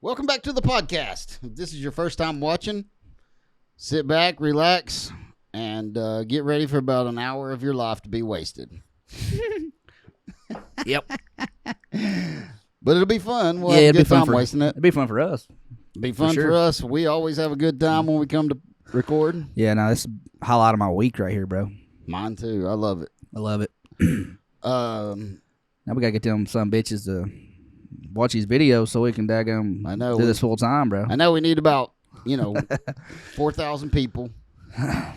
Welcome back to the podcast. If this is your first time watching, sit back, relax, and get ready for about an hour of your life to be wasted. Yep. But it'll be fun. We'll have a good time wasting it. It'll be fun for us. It'll be fun for us. We always have a good time when we come to record. Yeah, no, this is a highlight of my week right here, bro. Mine too. I love it. I love it. Now we got to get them some bitches to watch these videos so we can daggum do this full time, bro. I know we need about, 4,000 people.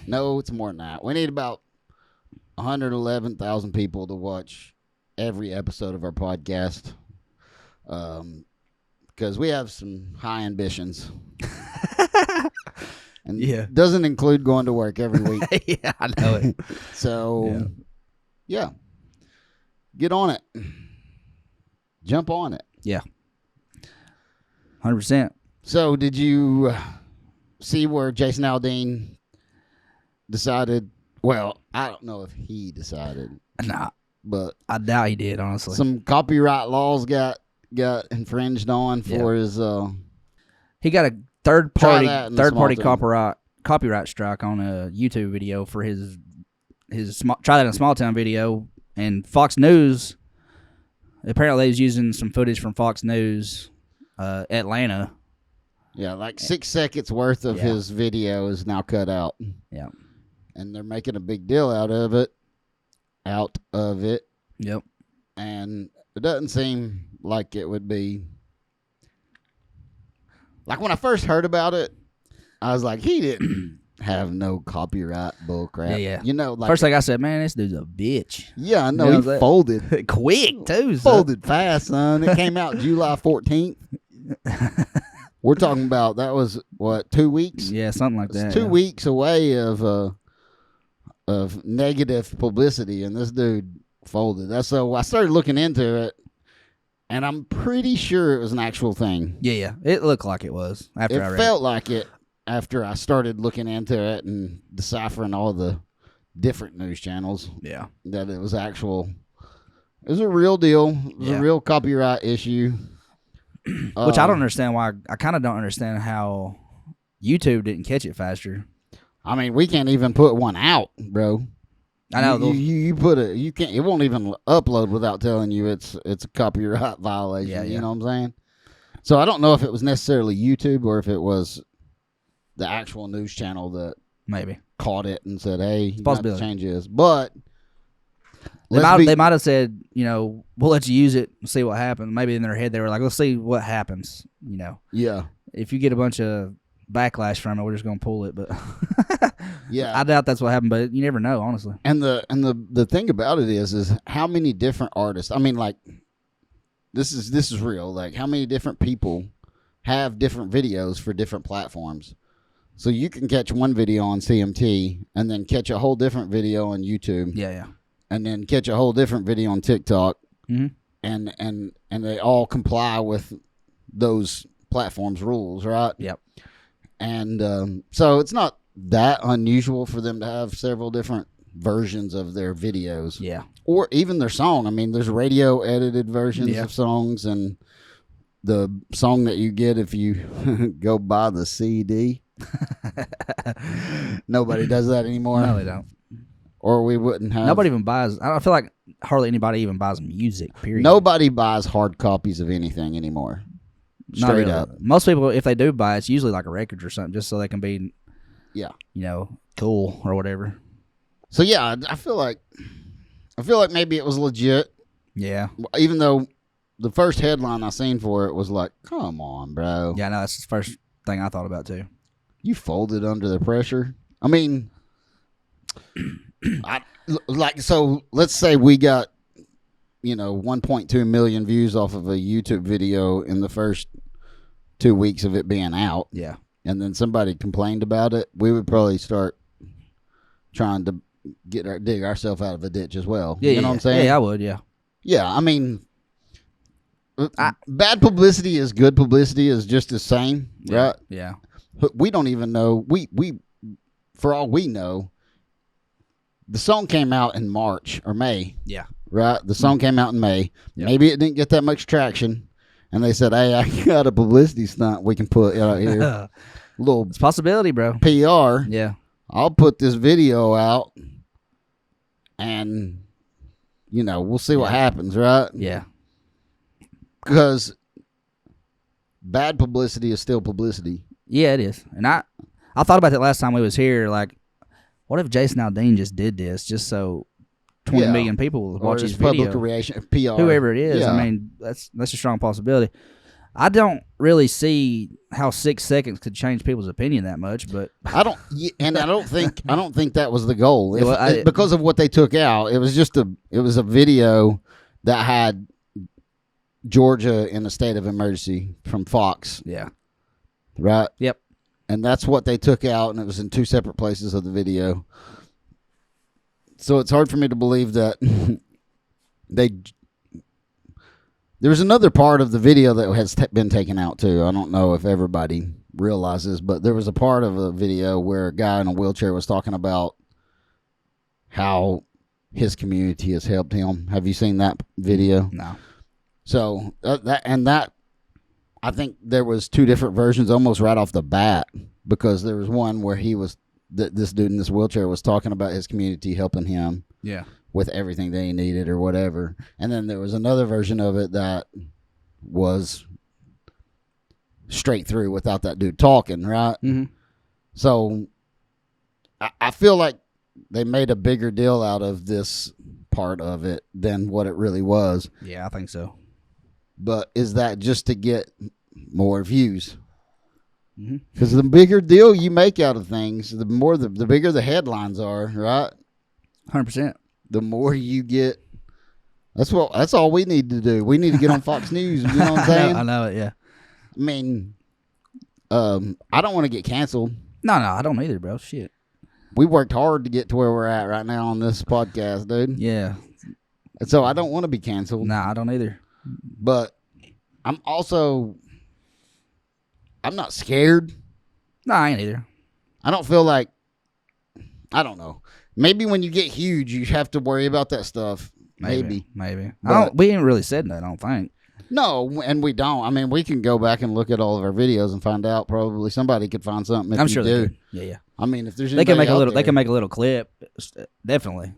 No, it's more than that. We need about 111,000 people to watch every episode of our podcast. Because we have some high ambitions. And it doesn't include going to work every week. Yeah, I know it. So, yeah. Get on it. Jump on it. Yeah. 100%. So, did you see where Jason Aldean decided? Well, I don't know if he decided. Nah. But I doubt he did, honestly. Some copyright laws got infringed on for his. He got a third party copyright strike on a YouTube video for his Try That in a Small Town video, and Fox News. Apparently, he was using some footage from Fox News, Atlanta. Yeah, like 6 seconds worth of his video is now cut out. Yeah, and they're making a big deal out of it. Yep. And it doesn't seem like it would be. Like when I first heard about it, I was like, he didn't have no copyright bull crap. Yeah. First thing I said, man, this dude's a bitch. Yeah, I know. He folded. Quick, too. Folded fast, son. It came out July 14th. We're talking about, that was, 2 weeks? Yeah, something like that. 2 weeks away of negative publicity, and this dude folded. So I started looking into it, and I'm pretty sure it was an actual thing. Yeah. It looked like it was after I read it. It felt like it after I started looking into it and deciphering all the different news channels. Yeah. That it was actual. It was a real deal. It was a real copyright issue. Which I don't understand why. I kind of don't understand how YouTube didn't catch it faster. I mean, we can't even put one out, bro. I know you put it. You can't. It won't even upload without telling you it's a copyright violation. Yeah. You know what I'm saying? So I don't know if it was necessarily YouTube or if it was the actual news channel that maybe caught it and said, "Hey, you got to change this." But they might have said, we'll let you use it and see what happens. Maybe in their head they were like, let's see what happens. Yeah. If you get a bunch of backlash from it, we're just gonna pull it. But yeah, I doubt that's what happened. But you never know, honestly. And the thing about it is how many different artists. I mean, like this is real. Like how many different people have different videos for different platforms. So you can catch one video on CMT and then catch a whole different video on YouTube. Yeah. And then catch a whole different video on TikTok. Mm-hmm. And they all comply with those platforms' rules, right? Yep. And so it's not that unusual for them to have several different versions of their videos. Yeah. Or even their song. I mean, there's radio edited versions of songs, and the song that you get if you go buy the CD. Nobody does that anymore. No, they don't. Or we wouldn't have. Nobody even buys. I don't feel like hardly anybody even buys music, period. Nobody buys hard copies of anything anymore. Straight up. Most people, if they do buy, it's usually like a record or something, just so they can be, cool or whatever. So yeah, I feel like maybe it was legit. Yeah. Even though the first headline I seen for it was like, "Come on, bro." Yeah, no, that's the first thing I thought about too. You folded under the pressure. I mean, so let's say we got 1.2 million views off of a YouTube video in the first 2 weeks of it being out. Yeah. And then somebody complained about it. We would probably start trying to dig ourselves out of a ditch as well. Yeah, you know what I'm saying? Yeah, I would, yeah. Yeah, I mean, bad publicity is good publicity is just the same, right? Yeah. We don't even know. We for all we know, the song came out in March or May. Yeah. Right? The song came out in May. Yep. Maybe it didn't get that much traction. and they said, "Hey, I got a publicity stunt we can put out here, little it's a possibility, bro. PR. Yeah, I'll put this video out, and we'll see what happens, right? Yeah, because bad publicity is still publicity. Yeah, it is. And I thought about that last time we was here. Like, what if Jason Aldean just did this just so 20 million people will watch his video? Public reaction, PR, whoever it is. Yeah. I mean, that's a strong possibility. I don't really see how 6 seconds could change people's opinion that much, but I don't think that was the goal. Because of what they took out, it was a video that had Georgia in a state of emergency from Fox. Yeah. Right? Yep. And that's what they took out, and it was in 2 separate places of the video. So it's hard for me to believe that there was another part of the video that has been taken out too. I don't know if everybody realizes, but there was a part of a video where a guy in a wheelchair was talking about how his community has helped him. Have you seen that video? No. So that I think there was 2 different versions almost right off the bat, because there was one where this dude in this wheelchair was talking about his community helping him. Yeah. With everything that he needed or whatever. And then there was another version of it that was straight through without that dude talking, right? Mm-hmm. So I feel like they made a bigger deal out of this part of it than what it really was. Yeah, I think so. But is that just to get more views? Mm-hmm. Because the bigger deal you make out of things, the bigger the headlines are, right? 100%. The more you get, that's all we need to do. We need to get on Fox News. You know what I'm saying? I know it. Yeah. I mean, I don't want to get canceled. No, I don't either, bro. Shit. We worked hard to get to where we're at right now on this podcast, dude. Yeah. And so I don't want to be canceled. Nah, I don't either. But I'm not scared. No, I ain't either. I don't feel like, I don't know. Maybe when you get huge, you have to worry about that stuff. Maybe. We ain't really said that, I don't think. No, and we don't. I mean, we can go back and look at all of our videos and find out. Probably somebody could find something. If I'm sure do. they could. Yeah. I mean, if there's they can make there, they can make a little clip, definitely.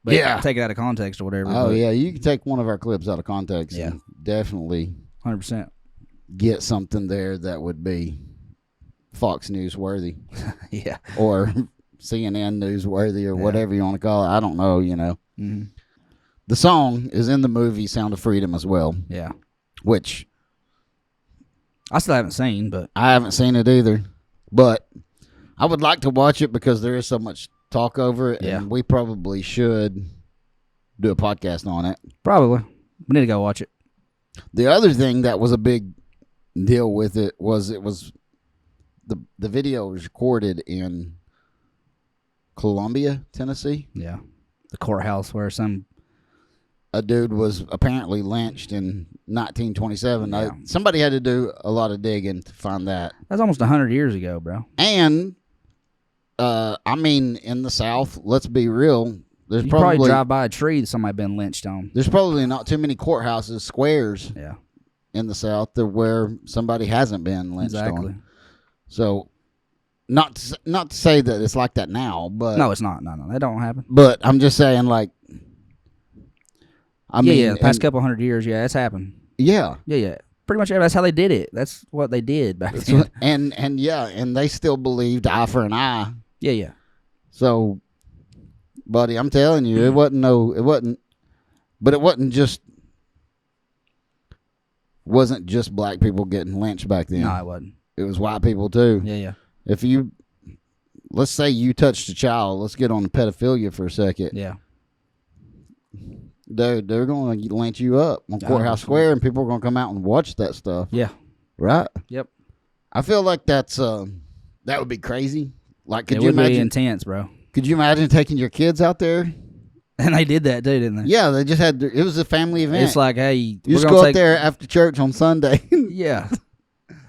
But yeah, take it out of context or whatever. Oh yeah, you can take one of our clips out of context. Yeah, and definitely 100% get something there that would be Fox News worthy. Yeah, or CNN newsworthy or whatever you want to call it. I don't know, Mm-hmm. The song is in the movie Sound of Freedom as well. Yeah. Which I still haven't seen, but I haven't seen it either. But I would like to watch it because there is so much talk over it, and we probably should do a podcast on it. Probably. We need to go watch it. The other thing that was a big deal with it was the video was recorded in Columbia, Tennessee. Yeah. The courthouse where a dude was apparently lynched in 1927. Yeah. Somebody had to do a lot of digging to find that. That's almost 100 years ago, bro. And, I mean, in the South, let's be real. You probably drive by a tree that somebody been lynched on. There's probably not too many courthouses, squares in the South where somebody hasn't been lynched on. So, not to say that it's like that now, but... No, it's not. No, that don't happen. But I'm just saying, like... the past couple 100 years, it's happened. Yeah. Yeah. Pretty much that's how they did it. That's what they did back then. And they still believed eye for an eye. Yeah. So, buddy, I'm telling you, it wasn't just black people getting lynched back then. No, it wasn't. It was white people too. Yeah. Let's say you touched a child. Let's get on the pedophilia for a second. Yeah. Dude, they're going to lynch you up on Courthouse Square, and people are going to come out and watch that stuff. Yeah. Right? Yep. I feel like that would be crazy. Like, could you imagine? Be intense, bro. Could you imagine taking your kids out there? And they did that, too, didn't they? Yeah, they just had. It was a family event. It's like, hey, you just go up there after church on Sunday. Yeah.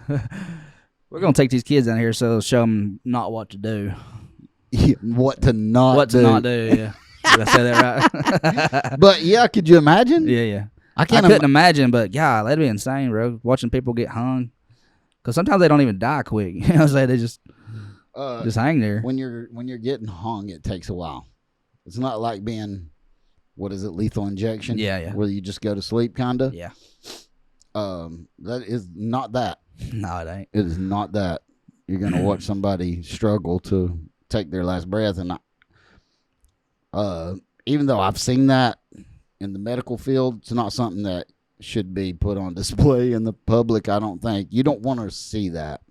We're going to take these kids down here so they'll show them not what to do. Yeah, what to not do. Yeah. Did I say that right? But, yeah, could you imagine? Yeah. I couldn't imagine, but yeah, that'd be insane, bro. Watching people get hung, because sometimes they don't even die quick. You know what I'm saying? They just hang there. When you're getting hung, it takes a while. It's not like being, what is it, lethal injection? Yeah. Where you just go to sleep, kinda. Yeah. That is not that. No, it ain't. It is not that. You're gonna watch somebody struggle to take their last breath, and even though I've seen that in the medical field, it's not something that should be put on display in the public. I don't think you don't want to see that.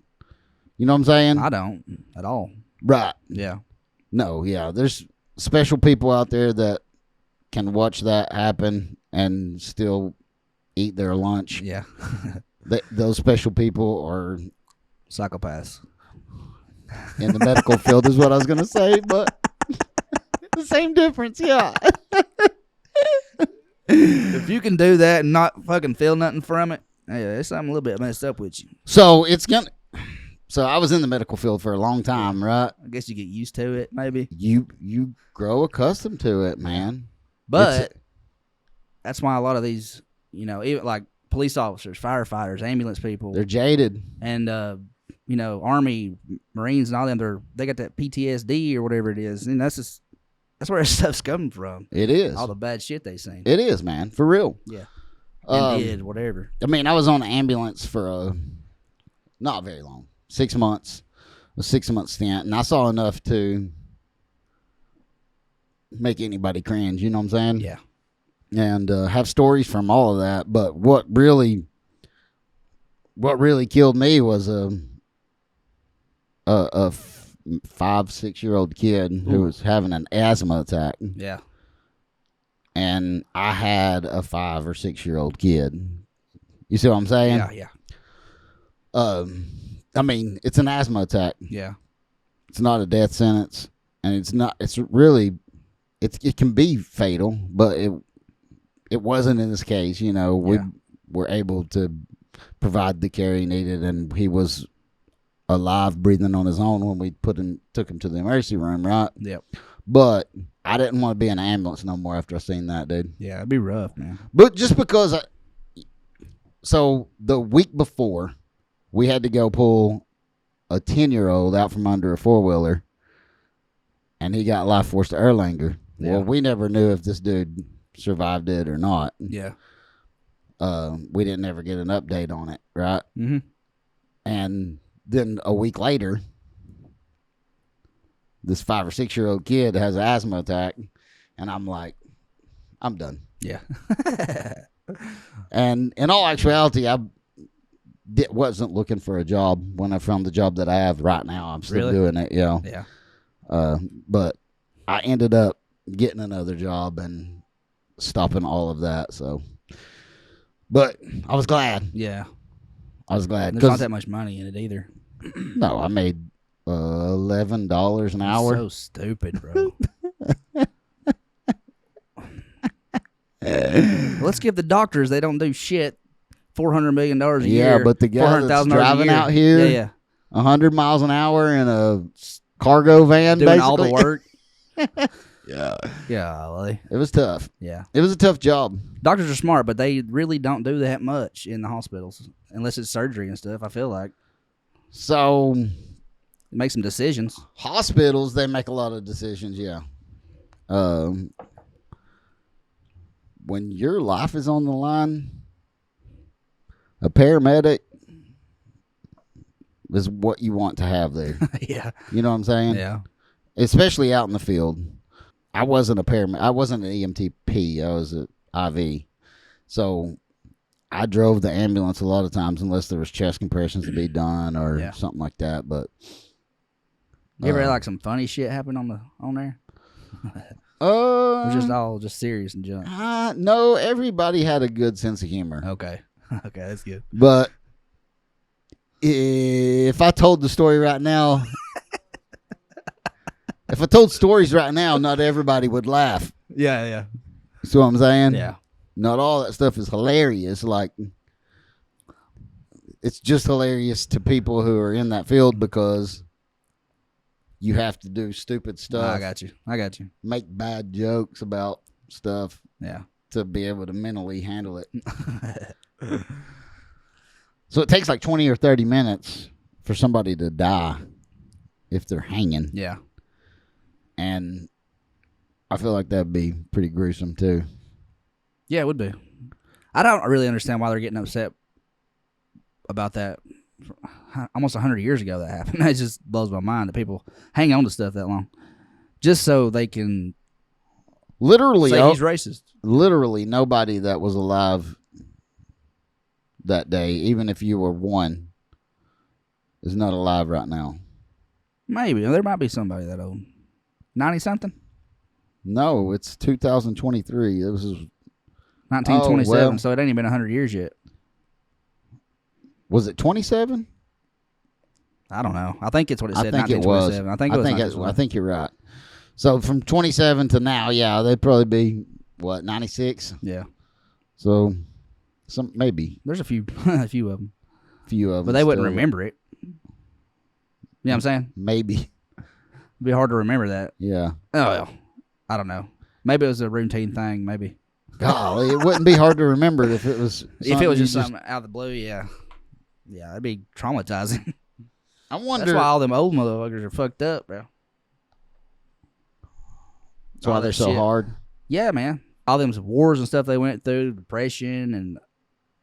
You know what I'm saying? I don't at all. Right. Yeah. No. Yeah. There's special people out there that can watch that happen and still eat their lunch. Yeah. Those special people are psychopaths in the medical field is what I was going to say, but the same difference. Yeah. If you can do that and not fucking feel nothing from it, hey, there's something a little bit messed up with you. So I was in the medical field for a long time, right? I guess you get used to it, maybe. You grow accustomed to it, man. But that's why a lot of these, even like police officers, firefighters, ambulance people, they're jaded. And Army, Marines, and all them, they got that PTSD or whatever it is, and that's where this stuff's coming from. It is all the bad shit they seen. It is, man, for real. Yeah, and did whatever. I mean, I was on an ambulance for not very long, 6 months, a 6-month stint, and I saw enough to make anybody cringe. You know what I'm saying? Yeah. And have stories from all of that, but what really killed me was a 5-6-year-old kid who was having an asthma attack. Yeah. And I had a 5 or 6-year-old kid. You see what I'm saying? Yeah. I mean, it's an asthma attack. Yeah. It's not a death sentence, and it can be fatal, but it wasn't in this case. We were able to provide the care he needed, and he was alive, breathing on his own when we took him to the emergency room, right? Yep. But I didn't want to be in an ambulance no more after I seen that, dude. Yeah, it'd be rough, man. But just because so the week before, we had to go pull a 10-year-old out from under a 4-wheeler, and he got life force to Erlanger. Yeah. Well, we never knew if this dude survived it or not. Yeah. We didn't ever get an update on it, right? Mm-hmm. And then a week later, this 5 or 6-year-old kid has an asthma attack, and I'm like, I'm done. Yeah. And in all actuality, I wasn't looking for a job when I found the job that I have right now. I'm still doing it, Yeah. But I ended up getting another job and stopping all of that. So, but I was glad. Yeah. I was glad. There's not that much money in it either. No, I made $11 an hour. So stupid, bro. Let's give the doctors, they don't do shit, $400 million a year. Yeah, but the guy that's driving out here 100 miles an hour in a cargo van, doing basically all the work. Yeah. Golly. It was tough. Yeah. It was a tough job. Doctors are smart, but they really don't do that much in the hospitals unless it's surgery and stuff, I feel like. So, make some decisions. Hospitals, they make a lot of decisions, yeah. When your life is on the line, a paramedic is what you want to have there. Yeah. You know what I'm saying? Yeah. Especially out in the field. I wasn't a paramedic. I wasn't an EMTP. I was an IV. So I drove the ambulance a lot of times unless there was chest compressions to be done or something like that. But you ever had like some funny shit happen on there? Or just serious and junk? No, everybody had a good sense of humor. Okay. Okay, that's good. But if I told the story right now, if I told stories right now, not everybody would laugh. Yeah. See what I'm saying? Yeah. Not all that stuff is hilarious. Like, it's just hilarious to people who are in that field because you have to do stupid stuff. I got you. Make bad jokes about stuff. Yeah. to be able to mentally handle it. So it takes like 20 or 30 minutes for somebody to die if they're hanging. Yeah. And I feel like that'd be pretty gruesome too. Yeah, it would be. I don't really understand why they're getting upset about that. Almost 100 years ago that happened. It just blows my mind that people hang on to stuff that long just so they can literally say he's racist. Literally nobody that was alive that day, even if you were one, is not alive right now. Maybe. There might be somebody that old. 90-something? No, it's 2023. It was 1927, so it ain't even been 100 years yet. Was it 27? I don't know. I think it's what it said. I think it was. I think you're right. So from 27 to now, yeah, they'd probably be what, 96? Yeah. So maybe there's a few of them. Few of them, but they wouldn't remember it. You know what I'm saying? Maybe. It'd be hard to remember that. Yeah. Oh well, I don't know. Maybe it was a routine thing. Maybe. Golly, it wouldn't be hard to remember if it was. If it was just something out of the blue, yeah. Yeah, it'd be traumatizing. I wonder. That's why all them old motherfuckers are fucked up, bro. That's why they're so hard. Yeah, man. All them wars and stuff they went through, depression and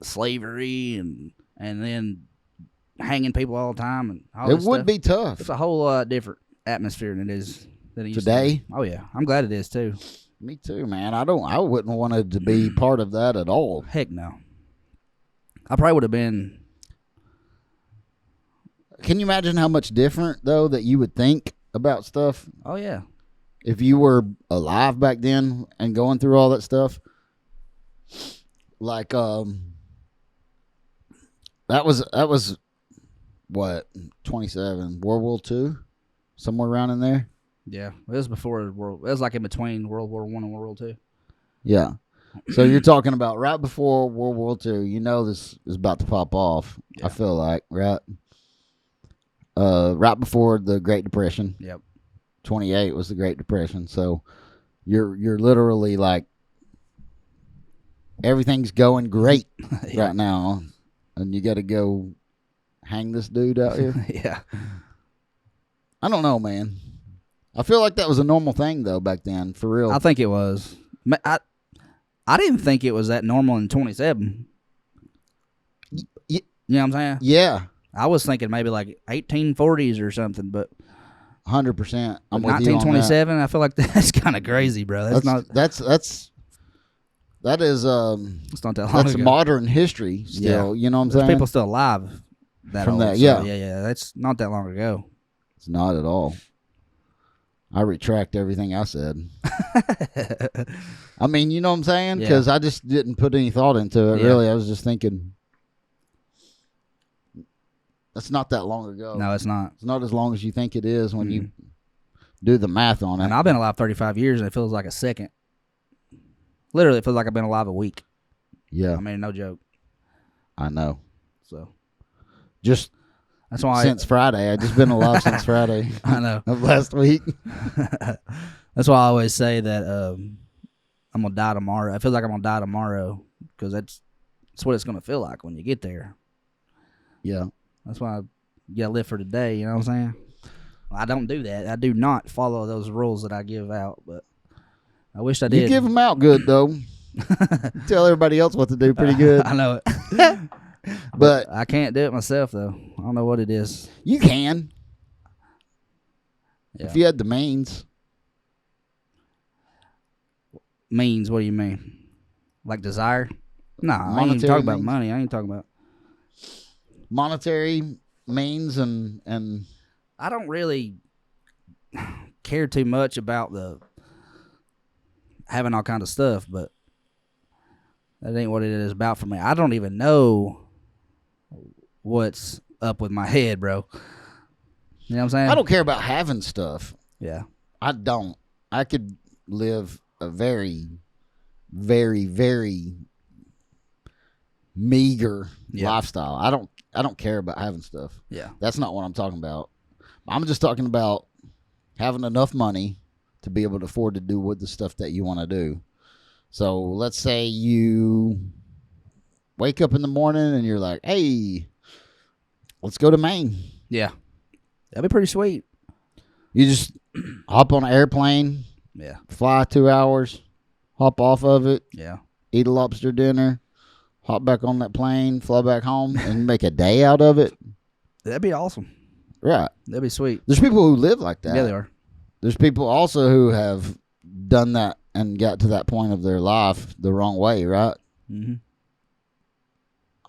slavery, and then hanging people all the time, and all it this would stuff. Be tough. It's a whole lot different atmosphere than it is today. Oh yeah, I'm glad it is too. Me too, man. I wouldn't want it to be part of that at all. Heck no. I probably would have been. Can you imagine how much different though that you would think about stuff? Oh yeah. If you were alive back then and going through all that stuff, like that was what, 27, World War II, somewhere around in there. Yeah, it was before World. It was like in between World War I and World War II. Yeah, so you're talking about right before World War II. You know this is about to pop off. Yeah. I feel like right before the Great Depression. Yep. 28 was the Great Depression. So you're literally like everything's going great yeah. right now, and you got to go hang this dude out here. Yeah. I don't know, man. I feel like that was a normal thing though back then, for real. I think it was. I didn't think it was that normal in 27. You know what I'm saying? Yeah. I was thinking maybe like 1840s or something, but 100%. I'm with 1927. I feel like that's kind of crazy, bro. That is it's not that long ago. Modern history still. Yeah. You know what I'm saying? People still alive from old, that. Yeah, yeah. That's not that long ago. It's not at all. I retract everything I said. I mean, you know what I'm saying? Because I just didn't put any thought into it. Yeah. Really, I was just thinking. That's not that long ago. No, it's not. It's not as long as you think it is when you do the math on it. And I've been alive 35 years, and it feels like a second. Literally, it feels like I've been alive a week. Yeah. I mean, no joke. I know. So, that's why since Friday. I've just been alive since Friday. I know. Of last week. That's why I always say that I'm going to die tomorrow. I feel like I'm going to die tomorrow because that's what it's going to feel like when you get there. Yeah. That's why you got to live for today, you know what I'm saying? I don't do that. I do not follow those rules that I give out, but I wish I did. You give them out good, though. Tell everybody else what to do pretty good. I know it. But I can't do it myself, though. I don't know what it is. You can. Yeah. If you had the means. Means? What do you mean? Like desire? Nah, I ain't even talking about money. I ain't talking about monetary means and I don't really care too much about the having all kind of stuff, but that ain't what it is about for me. I don't even know what's up with my head, bro. You know what I'm saying? I don't care about having stuff. Yeah. I don't. I could live a very, very, very meager lifestyle. I don't care about having stuff. Yeah. That's not what I'm talking about. I'm just talking about having enough money to be able to afford to do with the stuff that you want to do. So let's say you wake up in the morning and you're like, hey, let's go to Maine. Yeah. That'd be pretty sweet. You just hop on an airplane. Yeah. Fly 2 hours. Hop off of it. Yeah. Eat a lobster dinner. Hop back on that plane. Fly back home and make a day out of it. That'd be awesome. Right. That'd be sweet. There's people who live like that. Yeah, they are. There's people also who have done that and got to that point of their life the wrong way, right? Mm-hmm.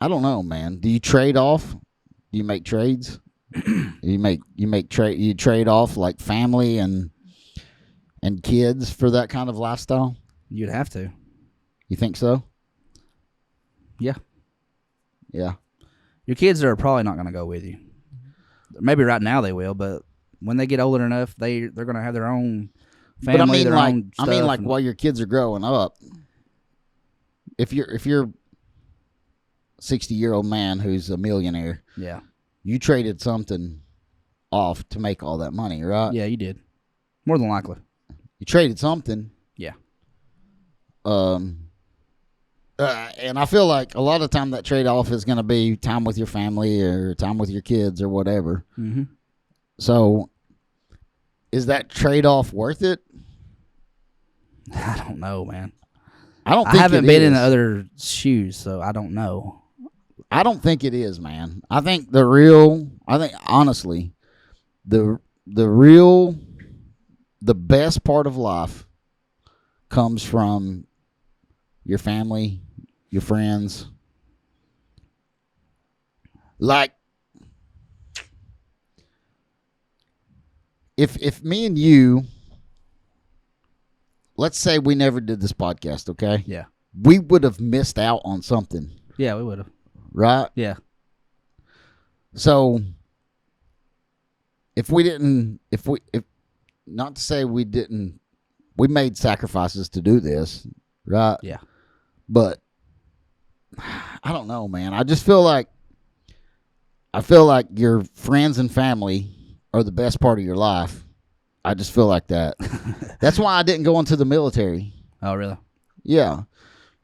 I don't know, man. Do you trade off? Do you make trades? You trade off like family and kids for that kind of lifestyle? You'd have to. You think so? Yeah. Yeah. Your kids are probably not going to go with you. Maybe right now they will, but when they get older enough, they're going to have their own family. But I mean, their like, own stuff while your kids are growing up, if you're 60-year-old man who's a millionaire, yeah, you traded something off to make all that money, right? Yeah, you did. More than likely. You traded something. Yeah. And I feel like a lot of time that trade-off is going to be time with your family or time with your kids or whatever. Mm-hmm. So, is that trade-off worth it? I don't know, man. I haven't been in the other shoes, so I don't know. I don't think it is, man. I think honestly, the best part of life comes from your family, your friends. Like, if me and you, let's say we never did this podcast, okay? Yeah. We would have missed out on something. Yeah, we would have. Right? Yeah. So, not to say we made sacrifices to do this, right? Yeah. But I don't know, man. I feel like your friends and family are the best part of your life. I just feel like that. That's why I didn't go into the military. Oh, really? Yeah.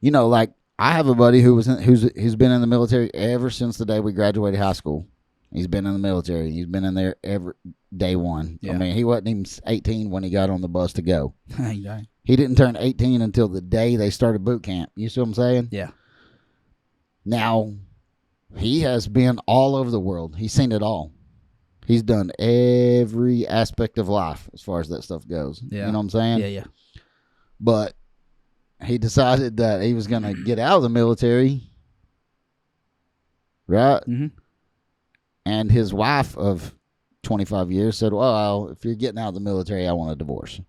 You know, like I have a buddy who's been in the military ever since the day we graduated high school. He's been in the military. He's been in there every day one. Yeah. I mean, he wasn't even 18 when he got on the bus to go. He didn't turn 18 until the day they started boot camp. You see what I'm saying? Yeah. Now, he has been all over the world. He's seen it all. He's done every aspect of life as far as that stuff goes. Yeah. You know what I'm saying? Yeah, yeah. But he decided that he was going to get out of the military, right? Mm-hmm. And his wife of 25 years said, well, if you're getting out of the military, I want a divorce.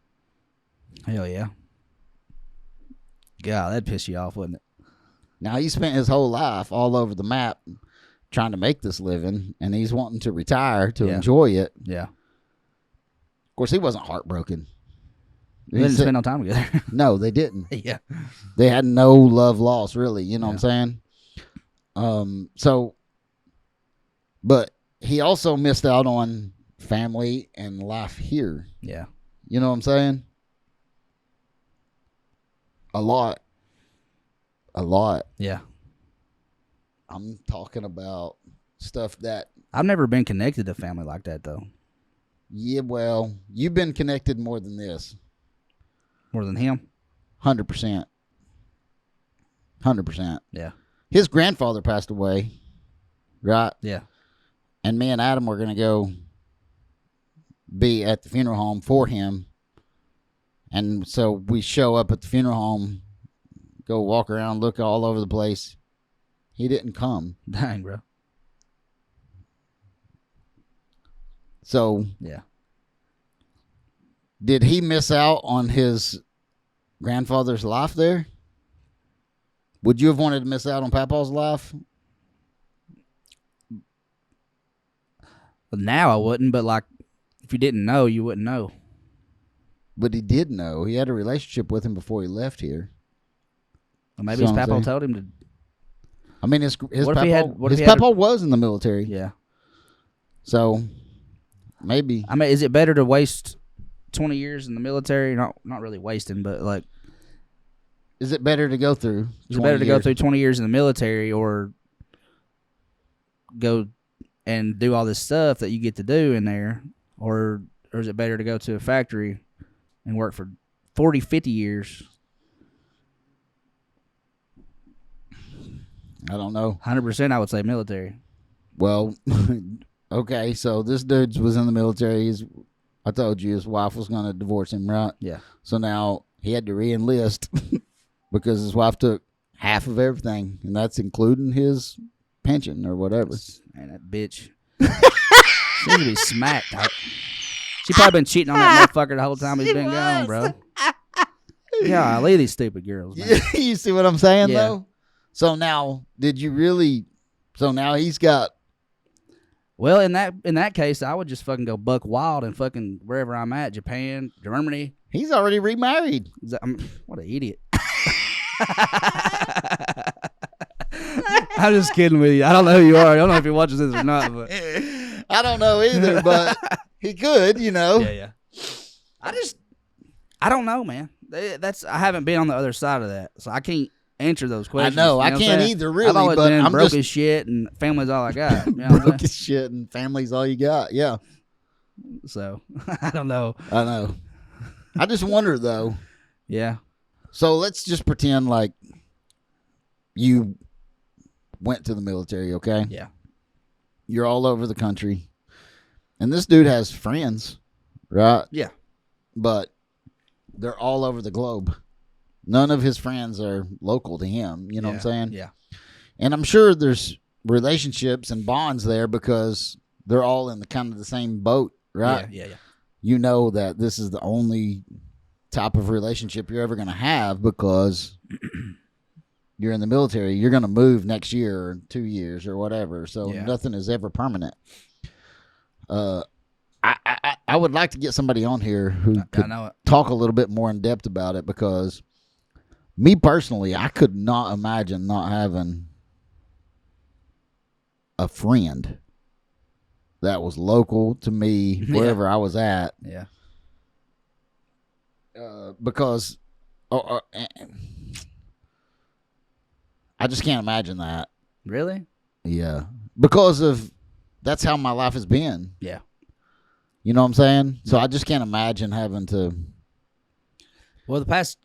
Hell yeah. God, that'd piss you off, wouldn't it? Now, he spent his whole life all over the map trying to make this living, and he's wanting to retire to enjoy it. Yeah. Of course, he wasn't heartbroken. They didn't spend no time together. No, they didn't. Yeah. They had no love lost, really. You know what I'm saying? But he also missed out on family and life here. Yeah. You know what I'm saying? A lot. Yeah. I'm talking about stuff that... I've never been connected to family like that, though. Yeah, well, you've been connected more than this. More than him? 100%. 100%. Yeah. His grandfather passed away, right? Yeah. And me and Adam were going to go be at the funeral home for him. And so we show up at the funeral home, go walk around, look all over the place. He didn't come. Dang, bro. So, yeah. Did he miss out on his grandfather's life there? Would you have wanted to miss out on Papa's life? Now I wouldn't, but like, if you didn't know, you wouldn't know. But he did know. He had a relationship with him before he left here. Well, maybe his Papa told him to. I mean, his Papa was in the military. Yeah. So, maybe. I mean, is it better to waste 20 years in the military? Not really wasting, but like Is it better to go through? Is it better to go through 20 years in the military or go and do all this stuff that you get to do in there, or is it better to go to a factory and work for 40, 50 years? I don't know. 100% I would say military. Well, okay, so this dude was in the military. I told you his wife was going to divorce him, right? Yeah. So now he had to re-enlist because his wife took half of everything, and that's including his pension or whatever. Man, that bitch. Seems to be smacked. She probably been cheating on that motherfucker the whole time he's been gone, bro. Yeah, leave these stupid girls, man. You see what I'm saying, Yeah. though? So now, did you really... So now he's got... Well, in that case, I would just fucking go buck wild and fucking wherever I'm at, Japan, Germany. He's already remarried. What an idiot. I'm just kidding with you. I don't know who you are. I don't know if he watches this or not. But I don't know either, but he could, you know. Yeah. I don't know, man. I haven't been on the other side of that, so I can't answer those questions. I know. You know I can't either, really. I've always but been I'm broke just as shit, and family's all I got. You know broke as shit, and family's all you got. Yeah. So I don't know. I know. I just wonder though. Yeah. So let's just pretend like you went to the military, okay? Yeah. You're all over the country, and this dude has friends, right? Yeah. But they're all over the globe. None of his friends are local to him. You know what I'm saying? Yeah. And I'm sure there's relationships and bonds there because they're all in the kind of the same boat, right? Yeah. You know that this is the only type of relationship you're ever going to have because you're in the military. You're going to move next year or 2 years or whatever. So nothing is ever permanent. I would like to get somebody on here who could talk a little bit more in depth about it because me personally, I could not imagine not having a friend that was local to me wherever I was at. Yeah. Because I just can't imagine that. Really? Yeah. Because that's how my life has been. Yeah. You know what I'm saying? So I just can't imagine having to. Well, the past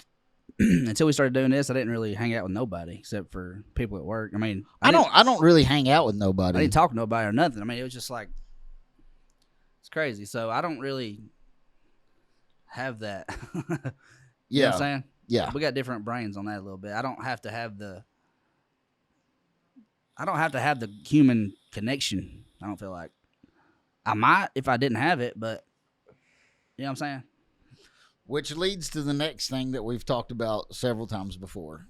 until we started doing this, I didn't really hang out with nobody except for people at work. I mean, I don't really hang out with nobody. I didn't talk to nobody or nothing. I mean, it was just like it's crazy. So I don't really have that. You know what I'm saying? Yeah. We got different brains on that a little bit. I don't have to have the human connection. I don't feel like I might if I didn't have it, but you know what I'm saying? Which leads to the next thing that we've talked about several times before.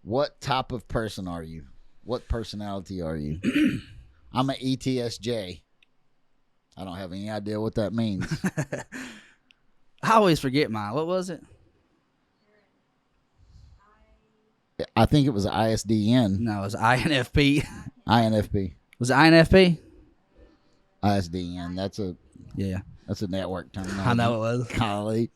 What type of person are you? What personality are you? I'm an ETSJ. I don't have any idea what that means. I always forget mine. What was it? I think it was ISDN. No, it was INFP. INFP. Was it INFP? ISDN. That's a network term. I know it was. Golly.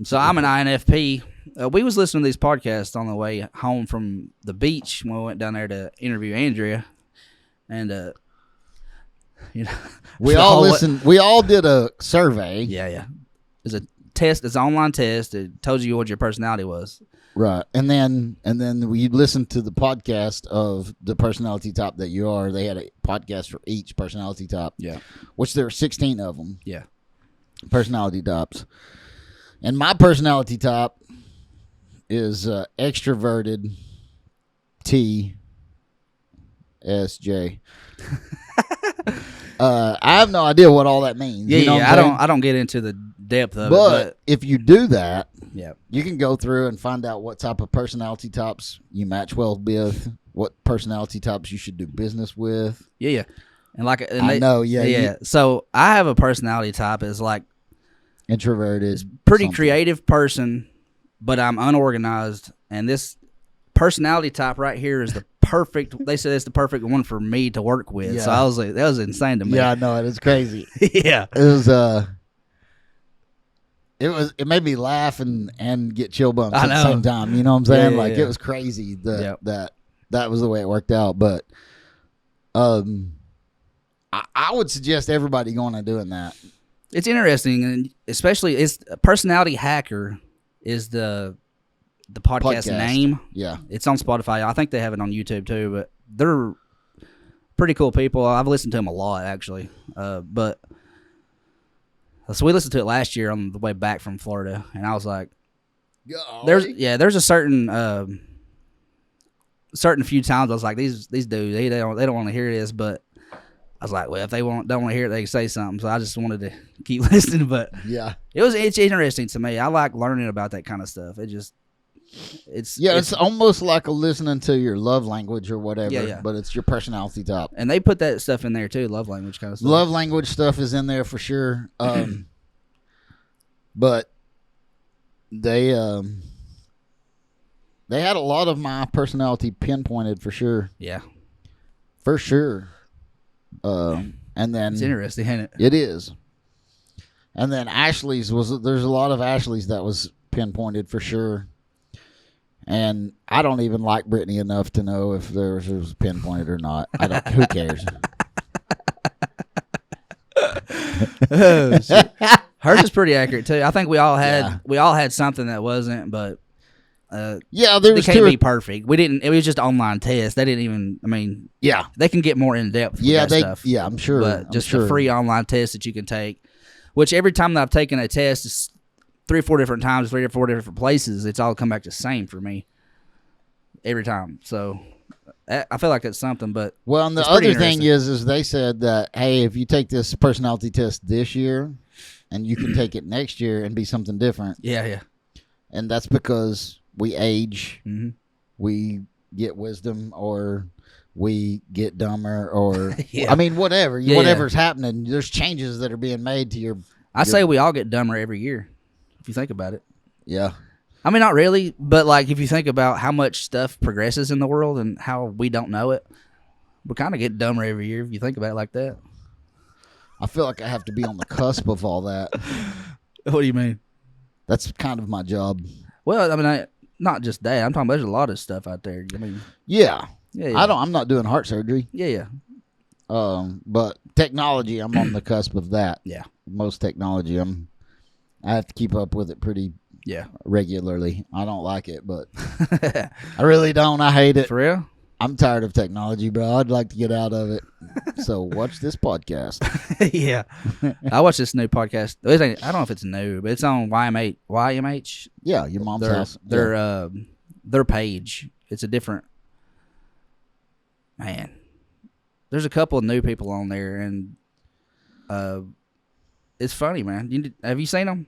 So I'm an INFP. We was listening to these podcasts on the way home from the beach when we went down there to interview Andrea, and you know, we all listened. We all did a survey. Yeah. It's a test. It's an online test. It told you what your personality was. Right, and then we listened to the podcast of the personality type that you are. They had a podcast for each personality type. Yeah, which there are 16 of them. Yeah, personality types, and my personality type is extroverted TSJ. I have no idea what all that means. Yeah, you know I don't get into the depth of it. But if you do that, yeah, you can go through and find out what type of personality types you match well with, what personality types you should do business with. Yeah. And I know, yeah. So I have a personality type is like introverted, pretty creative person, but I'm unorganized. And this personality type right here is the perfect. They said it's the perfect one for me to work with. Yeah. So I was like, that was insane to me. Yeah, I know it. It's crazy. Yeah, it was. it made me laugh and get chill bumps at the same time. You know what I'm saying? It was crazy that was the way it worked out. But I would suggest everybody going and doing that. It's interesting, and especially it's Personality Hacker is the podcast name. Yeah, it's on Spotify. I think they have it on YouTube too. But they're pretty cool people. I've listened to them a lot actually. But so we listened to it last year on the way back from Florida, and I was like, there's a certain few times I was like, these dudes they don't want to hear this, but I was like, well, if they don't want to hear it, they can say something. So I just wanted to keep listening. But yeah, it's interesting to me. I like learning about that kind of stuff. It's almost like listening to your love language or whatever. Yeah. But it's your personality type. And they put that stuff in there too, love language kind of stuff. Love language stuff is in there for sure. But they had a lot of my personality pinpointed for sure. Yeah, for sure. And then it's interesting, isn't it? It is. And then there's a lot of Ashley's that was pinpointed for sure. And I don't even like Brittany enough to know if theirs was pinpointed or not. Who cares? Hers is pretty accurate too. I think we all had something that wasn't, but there they was can't be perfect. We didn't. It was just online tests. They didn't even. I mean, yeah, they can get more in depth. With that stuff. Yeah, I'm sure. But just a free online test that you can take, which every time that I've taken a test, it's 3 or 4 different times, 3 or 4 different places. It's all come back the same for me every time. So I feel like that's something. But and the other thing is they said that, hey, if you take this personality test this year, and you can take it next year and be something different. Yeah. And that's because we age, we get wisdom, or we get dumber, or I mean, whatever's happening. There's changes that are being made to your. I say we all get dumber every year, if you think about it. Yeah. I mean, not really, but like if you think about how much stuff progresses in the world and how we don't know it, we kind of get dumber every year if you think about it like that. I feel like I have to be on the cusp of all that. What do you mean? That's kind of my job. Well, I mean, not just that. I'm talking about there's a lot of stuff out there. I mean, yeah. I'm not doing heart surgery. Yeah. But technology, I'm on the cusp of that. Yeah. Most technology, I have to keep up with it pretty regularly. I don't like it, but I really don't. I hate it. For real? I'm tired of technology, bro. I'd like to get out of it. So watch this podcast. Yeah. I watch this new podcast. I don't know if it's new, but it's on YMH. Yeah, your mom's house. Their page. It's a different... Man. There's a couple of new people on there, and it's funny, man. Have you seen them?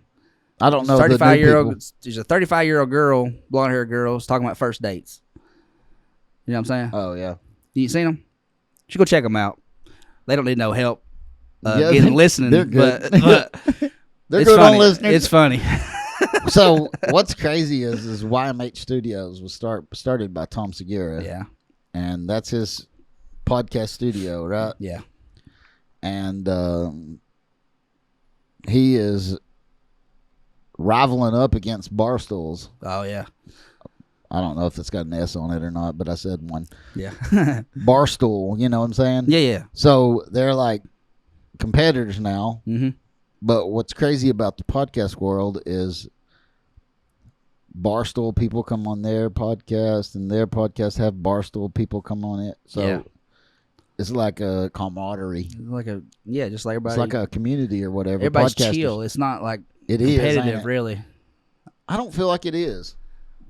I don't know. There's a 35-year-old girl, blonde-haired girl, is talking about first dates. You know what I'm saying? Oh, yeah. You seen them? You should go check them out. They don't need no help getting listening. They're good. But they're good funny. On listening. It's funny. So what's crazy is YMH Studios was started by Tom Segura. Yeah. And that's his podcast studio, right? Yeah. And he is rivaling up against Barstools. Oh, yeah. I don't know if it's got an S on it or not, but I said one. Yeah. Barstool, you know what I'm saying? Yeah. So they're like competitors now. Mm-hmm. But what's crazy about the podcast world is Barstool people come on their podcast, and their podcast have Barstool people come on it. So it's like a camaraderie. Just like everybody. It's like a community or whatever. Everybody's chill. It's not like competitive, really. I don't feel like it is.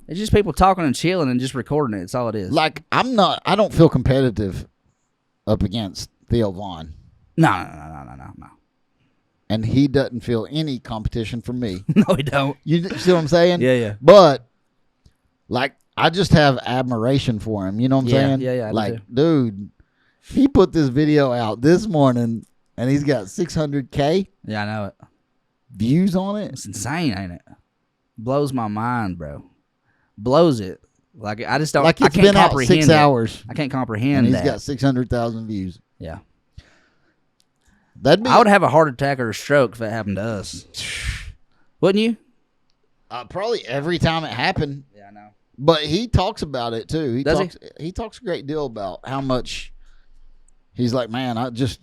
It's just people talking and chilling and just recording it. That's all it is. Like, I don't feel competitive up against Theo Vaughn. No. And he doesn't feel any competition from me. No, he don't. You see what I'm saying? Yeah. But, like, I just have admiration for him. You know what I'm saying? Yeah. Like, dude, he put this video out this morning, and he's got 600K. Yeah, I know it. Views on it. It's insane, ain't it? Blows my mind, bro. Blows it. Like, I just don't. Like, it's been out 6 hours. I can't comprehend and that. He's got 600,000 views. Yeah. I would have a heart attack or a stroke if that happened to us. Wouldn't you? Probably every time it happened. Yeah, I know. But he talks about it too. He talks a great deal about how much he's like, man, I just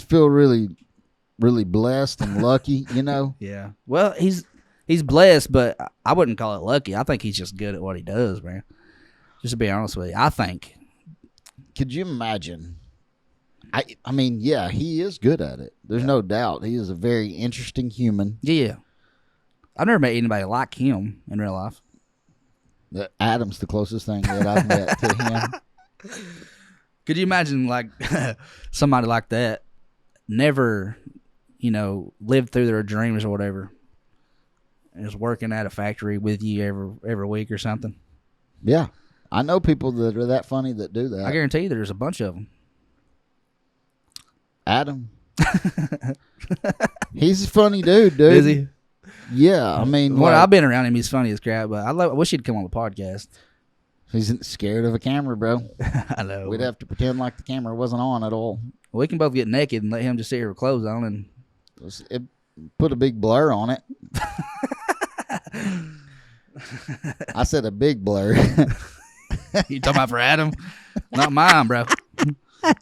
feel really, really blessed and lucky, Yeah. Well, he's blessed, but I wouldn't call it lucky. I think he's just good at what he does, man. Just to be honest with you, I think. Could you imagine? I mean, yeah, he is good at it. There's no doubt. He is a very interesting human. Yeah. I've never met anybody like him in real life. Adam's the closest thing that I've met to him. Could you imagine, like, somebody like that never, lived through their dreams or whatever, and is working at a factory with you every week or something? Yeah. I know people that are that funny that do that. I guarantee you there's a bunch of them. Adam. He's a funny dude. Is he? Yeah, I mean, I've been around him. He's funny as crap, but I wish he'd come on the podcast. He's scared of a camera, bro. I know. We'd have to pretend like the camera wasn't on at all. We can both get naked and let him just sit here with clothes on and put a big blur on it. I said a big blur. You talking about for Adam? Not mine, bro. Put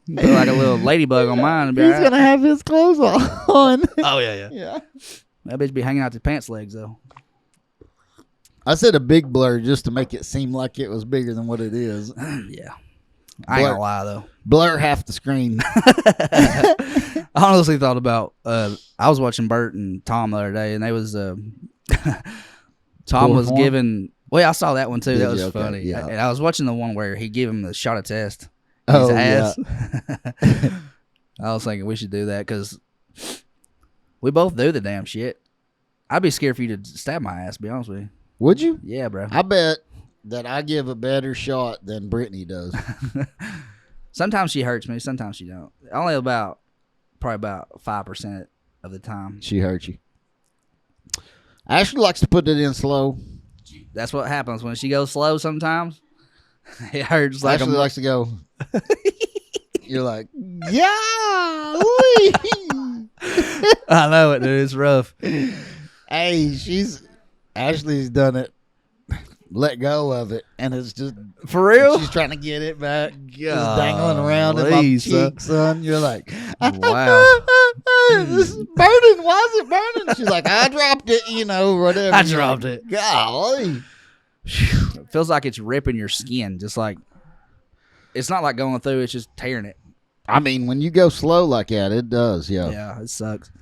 like a little ladybug on mine. He's gonna have his clothes on. Oh yeah. That bitch be hanging out his pants legs though. I said a big blur just to make it seem like it was bigger than what it is. Yeah. I ain't gonna lie though. Blur half the screen. I honestly thought about I was watching Bert and Tom the other day, and they was Tom was giving. Well, I saw that one too. That was funny. Yeah. And I was watching the one where he gave him the shot of test. His ass. Yeah. I was thinking we should do that because we both do the damn shit. I'd be scared for you to stab my ass, to be honest with you. Would you? Yeah, bro. I bet that I give a better shot than Brittany does. Sometimes she hurts me. Sometimes she don't. Only probably about 5% of the time. She hurts you. Ashley likes to put it in slow. That's what happens when she goes slow sometimes. It hurts like Ashley likes to go. You're like, yeah. I know it, dude. It's rough. Hey, Ashley's done it. Let go of it, and it's just for real. She's trying to get it back, just dangling around in my cheek, son. You're like, wow, this is burning. Why is it burning? She's like, I dropped it, whatever. I dropped it. Golly, it feels like it's ripping your skin, just like it's not like going through; it's just tearing it. I mean, when you go slow like that, it does. Yeah, yeah, it sucks.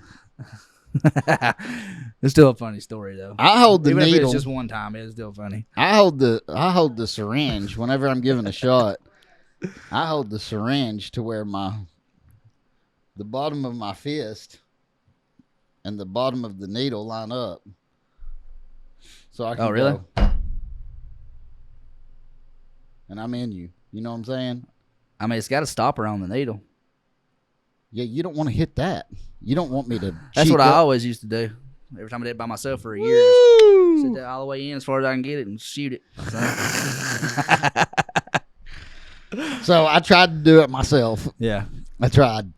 It's still a funny story though. I hold the Even needle. If it's just one time, it's still funny. I hold the syringe whenever I'm giving a shot. I hold the syringe to where the bottom of my fist and the bottom of the needle line up, so I can. Oh, really? Go, and I'm in you. You know what I'm saying? I mean, it's got a stopper on the needle. Yeah, you don't want to hit that. You don't want me to. That's what I always used to do. Every time I did it by myself for a year, just sit there all the way in as far as I can get it and shoot it. So I tried to do it myself. Yeah, I tried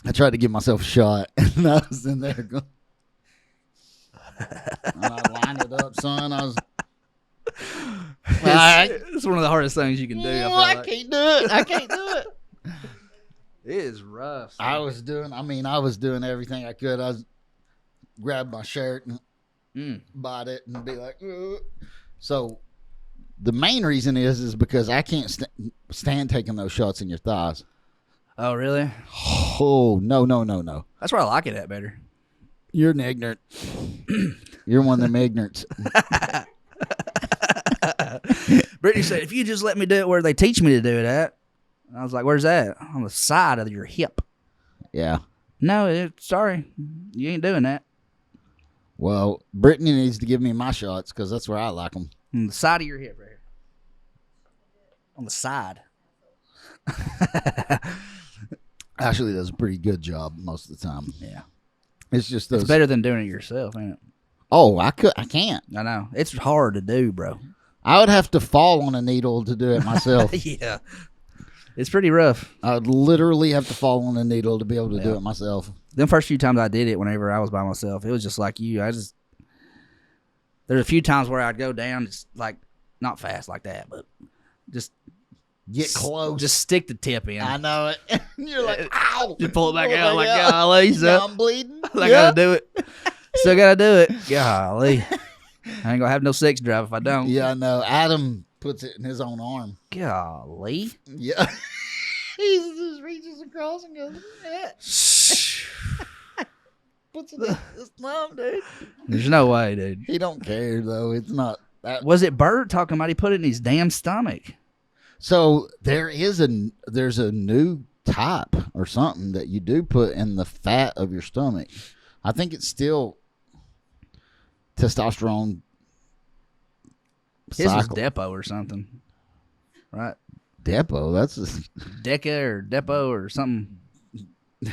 to give myself a shot, and I was in there going. And I lined it up, son. It's one of the hardest things you can do. I can't do it. I can't do it. It is rough. I was doing everything I could. I grabbed my shirt and bought it and be like, ugh. So the main reason is because I can't stand taking those shots in your thighs. Oh, really? Oh, no. That's where I like it at better. You're an ignorant. You're one of them ignorants. Brittany said, if you just let me do it where they teach me to do it at. I was like, where's that? On the side of your hip. Yeah. No, sorry. You ain't doing that. Well, Brittany needs to give me my shots because that's where I like them. On the side of your hip right here. On the side. Ashley does a pretty good job most of the time. Yeah. It's just those. It's better than doing it yourself, ain't it? Oh, I can't. I know. It's hard to do, bro. I would have to fall on a needle to do it myself. Yeah. It's pretty rough. I'd literally have to fall on a needle to be able to do it myself. Them first few times I did it, whenever I was by myself, it was just like you. I just There's a few times where I'd go down, just like not fast like that, but just get close. Just stick the tip in. I know it. You're like, ow! Just pull it back out. Like, golly, now I'm bleeding. I gotta do it. Still gotta do it. Golly, I ain't gonna have no sex drive if I don't. Yeah, I know. Adam puts it in his own arm. Golly. Yeah. He just reaches across and goes, puts it in his thumb, dude. There's no way, dude. He don't care, though. It's not. Was it Bert talking about he put it in his damn stomach? So there's a new type or something that you do put in the fat of your stomach. I think it's still testosterone. His was Depo or something, right? Depo, that's Deca or Depo or something.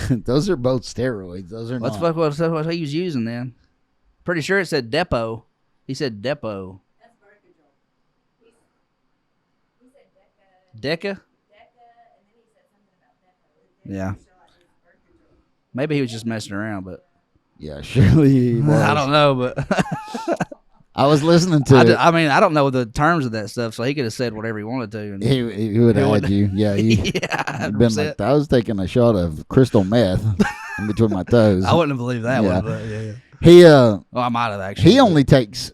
Those are both steroids. Those are not. What he was using then. Pretty sure it said Depo. He said Depo. That's birth control. He said Deca. Deca, and then he said something about Depo. Yeah. Maybe he was just messing around, but. Yeah, surely he was. I don't know, but. I was listening to I mean, I don't know the terms of that stuff, so he could have said whatever he wanted to. And he would have had you. Yeah, yeah, been like, I was taking a shot of crystal meth in between my toes. I wouldn't have believed that one, but yeah. He well, I might have actually. He only takes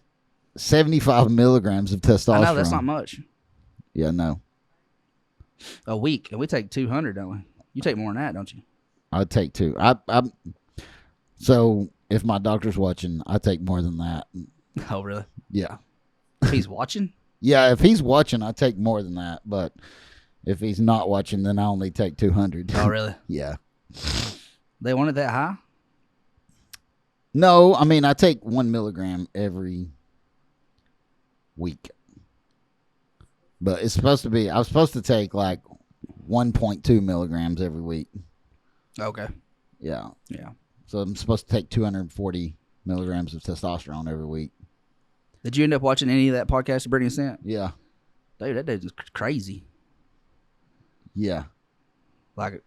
75 milligrams of testosterone. I know that's not much. Yeah, no. A week, and we take 200, don't we? You take more than that, don't you? I take 2. So if my doctor's watching, I take more than that. Oh, really? Yeah. If he's watching? Yeah, if he's watching, I take more than that. But if he's not watching, then I only take 200. Oh, really? Yeah. They want it that high? No, I mean, I take 1 milligram every week. But it's supposed to be, I was supposed to take like 1.2 milligrams every week. Okay. Yeah. Yeah. So I'm supposed to take 240 milligrams of testosterone every week. Did you end up watching any of that podcast of Brittany sent? Yeah. Dude, that dude's crazy. Yeah. Like,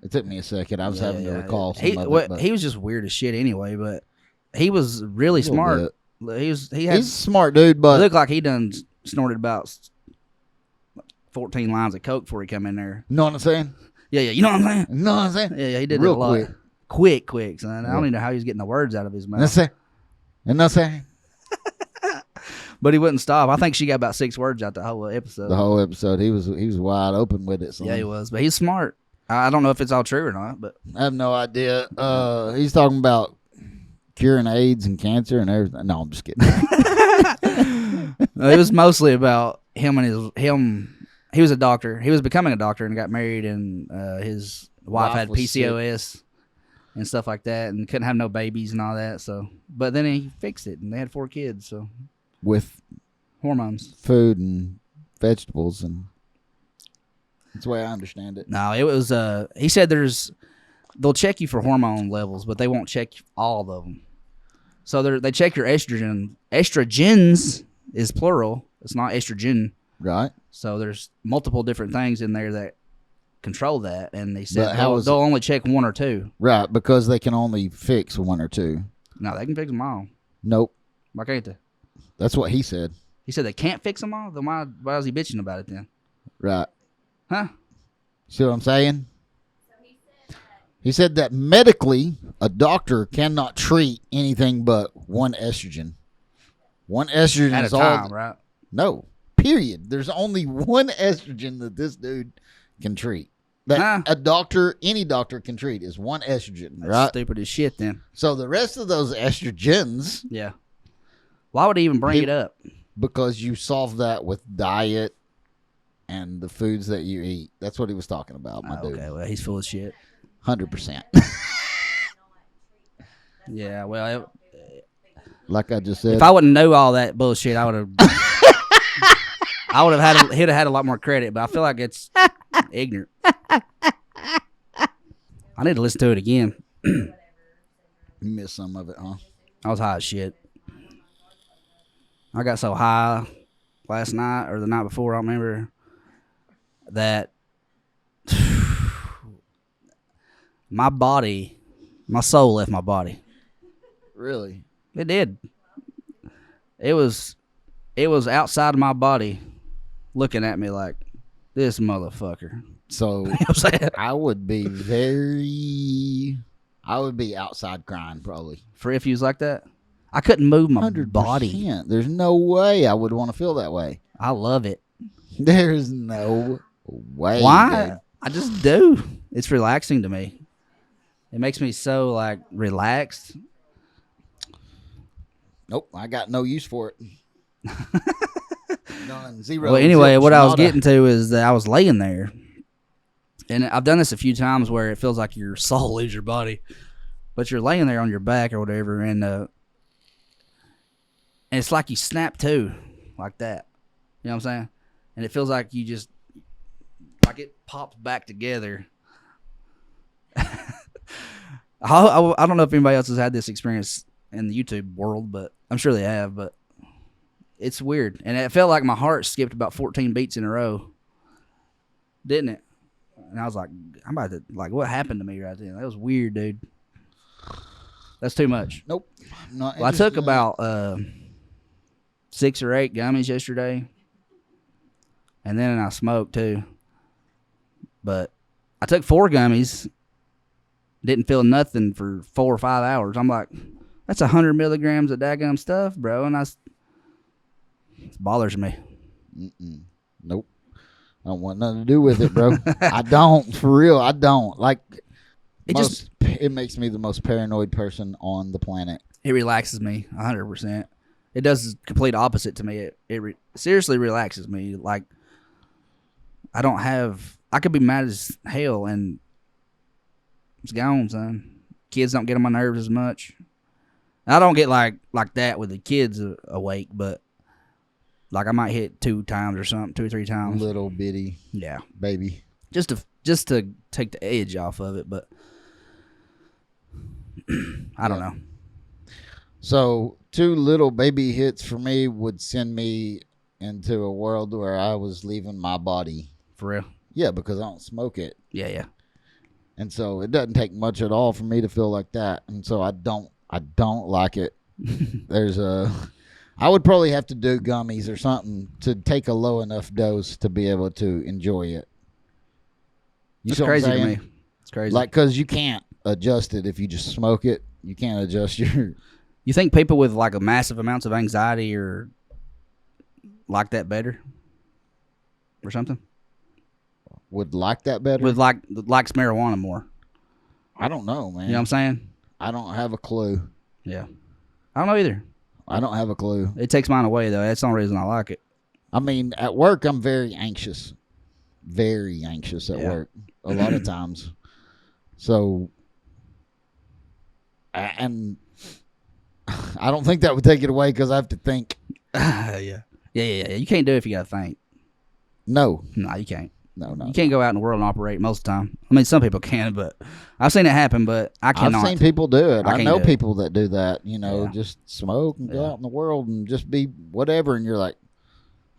it took me a second. I was having to recall some of it. He was just weird as shit anyway, but he was really smart. He's a smart dude, but it looked like he done snorted about 14 lines of coke before he come in there. You know what I'm saying? Yeah, you know what I'm saying? You know what I'm saying? Yeah, he did real it a lot. Quick, son. I don't even know how he was getting the words out of his mouth. That's it. But he wouldn't stop. I think she got about 6 words out the whole episode. The whole episode, he was wide open with it. Yeah, he was. But he's smart. I don't know if it's all true or not, but I have no idea. He's talking about curing AIDS and cancer and everything. No, I'm just kidding. It was mostly about him and him. He was a doctor. He was becoming a doctor and got married, and his wife had PCOS and stuff like that, and couldn't have no babies and all that. So, but then he fixed it, and they had 4 kids. So, with hormones, food, and vegetables, and that's the way I understand it. No, it was. He said they'll check you for hormone levels, but they won't check all of them. So they check your estrogen. Estrogens is plural. It's not estrogen. Right. So there's multiple different things in there that control that, and they said they'll only check 1 or 2. Right, because they can only fix 1 or 2. No, they can fix them all. Nope. Why can't they? That's what he said. He said they can't fix them all? Then why is he bitching about it then? Right. Huh? See what I'm saying? He said that medically, a doctor cannot treat anything but 1 estrogen. 1 estrogen at is a time, right? No. Period. There's only 1 estrogen that this dude can treat. That a doctor, any doctor can treat is 1 estrogen, That's right? Stupid as shit then. So the rest of those estrogens. Yeah. Why would he even bring it up? Because you solve that with diet and the foods that you eat. That's what he was talking about, my dude. Okay, well, he's full of shit. 100%. Yeah, well, like I just said, if I wouldn't know all that bullshit, I would have. He'd have had a lot more credit, but I feel like it's ignorant. I need to listen to it again. You missed some of it, huh? I was high as shit. I got so high last night or the night before, I don't remember, that my soul left my body. Really? It did. It was outside of my body looking at me like, this motherfucker. So I would be outside crying probably. For if you was like that? I couldn't move my 100%. body. There's no way I would want to feel that way. I love it. There's no way. Why? Dude. I just do. It's relaxing to me. It makes me so like relaxed. Nope, I got no use for it. None, zero. Well, anyway, zips, what I was getting to is that I was laying there, and I've done this a few times where it feels like your soul leaves your body, but you're laying there on your back or whatever, and it's like you snap to, like that. You know what I'm saying? And it feels like you just, like it pops back together. I don't know if anybody else has had this experience in the YouTube world, but I'm sure they have, but it's weird. And it felt like my heart skipped about 14 beats in a row. Didn't it? And I was like, I'm about to, like, what happened to me right then? That was weird, dude. That's too much. Nope. Well, I took about 6 or 8 gummies yesterday. And then I smoked too. But I took 4 gummies. Didn't feel nothing for 4 or 5 hours. I'm like, that's 100 milligrams of daggum stuff, bro. And it bothers me. Nope. I don't want nothing to do with it, bro. I don't. For real, I don't. Like, it makes me the most paranoid person on the planet. It relaxes me 100%. It does the complete opposite to me. It seriously relaxes me. Like, I could be mad as hell and it's gone, son. Kids don't get on my nerves as much. I don't get like that with the kids awake, but like I might hit 2 times or something, 2 or 3 times. Little bitty, yeah, baby. Just to take the edge off of it, but I don't know. So 2 little baby hits for me would send me into a world where I was leaving my body. For real? Yeah, because I don't smoke it. Yeah. And so it doesn't take much at all for me to feel like that. And so I don't like it. I would probably have to do gummies or something to take a low enough dose to be able to enjoy it. It's crazy to me. It's crazy. Like, because you can't adjust it if you just smoke it. You can't adjust your... You think people with like a massive amounts of anxiety or like that better or something? Would like that better? Would likes marijuana more? I don't know, man. You know what I'm saying? I don't have a clue. Yeah. I don't know either. I don't have a clue. It takes mine away, though. That's the only reason I like it. I mean, at work, I'm very anxious. Very anxious at work. A lot of times. So, and I don't think that would take it away because I have to think. Yeah. You can't do it if you got to think. No, you can't. No. You can't go out in the world and operate most of the time. I mean, some people can, but I've seen it happen, but I cannot. I've seen people do it. I know people that do that, Yeah. just smoke and go out in the world and just be whatever. And you're like,